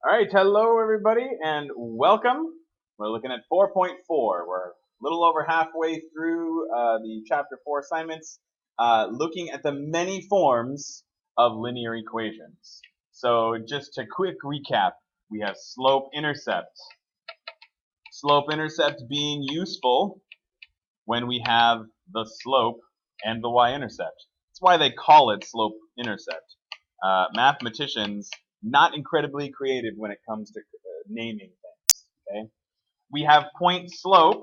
All right, hello everybody and welcome. We're looking at 4.4. We're a little over halfway through the chapter 4 assignments, looking at the many forms of linear equations. So just a quick recap, we have slope-intercept. Slope-intercept being useful when we have the slope and the y-intercept. That's why they call it slope-intercept. Mathematicians not incredibly creative when it comes to naming things. Okay, we have point slope,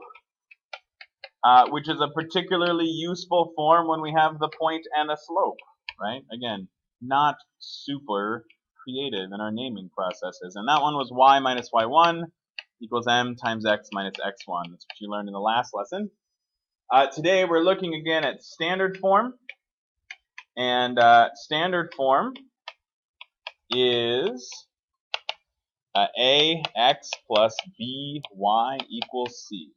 which is a particularly useful form when we have the point and a slope. Right? Again, not super creative in our naming processes. And that one was y minus y1 equals m times x minus x1. That's what you learned in the last lesson. Today we're looking again at standard form, and standard form is ax plus by equals c.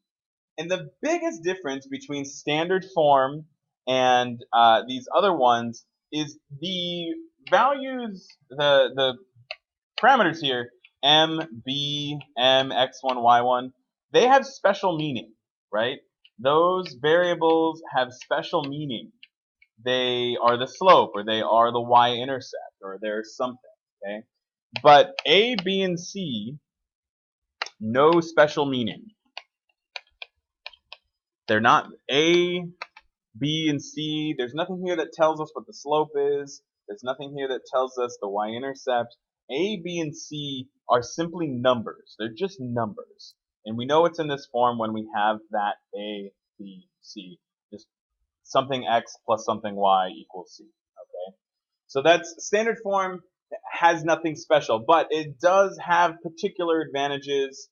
And the biggest difference between standard form and these other ones is the values, the parameters here, m, b, m, x1, y1, they have special meaning, right? Those variables have special meaning. They are the slope, or they are the y-intercept, or they're something, okay? But A, B, and C, no special meaning. They're not A, B, and C. There's nothing here that tells us what the slope is. There's nothing here that tells us the y-intercept. A, B, and C are simply numbers. They're just numbers. And we know it's in this form when we have that A, B, C. Just something x plus something y equals c. Okay? So that's standard form. Has nothing special, but it does have particular advantages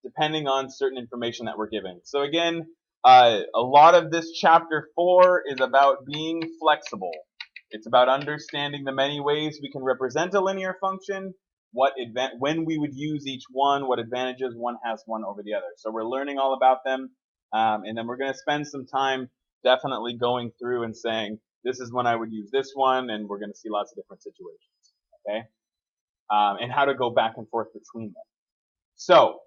depending on certain information that we're given. So again, a lot of this chapter 4 is about being flexible. It's about understanding the many ways we can represent a linear function, when we would use each one, what advantages one has one over the other. So we're learning all about them, and then we're going to spend some time definitely going through and saying, this is when I would use this one, and we're going to see lots of different situations, okay? And how to go back and forth between them. So,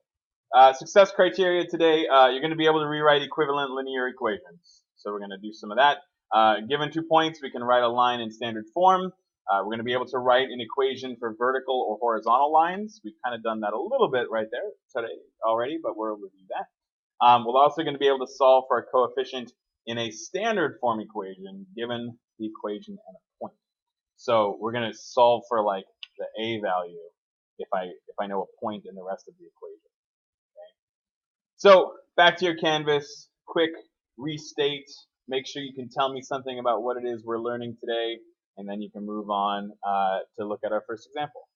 success criteria today, you're going to be able to rewrite equivalent linear equations. So we're going to do some of that. Given 2 points, we can write a line in standard form. We're going to be able to write an equation for vertical or horizontal lines. We've kind of done that a little bit right there today already, but we'll review that. We're also going to be able to solve for a coefficient in a standard form equation given the equation and a point. So we're going to solve for like the a value if I know a point in the rest of the equation. Okay. So back to your canvas, quick restate. Make sure you can tell me something about what it is we're learning today, and then you can move on to look at our first example.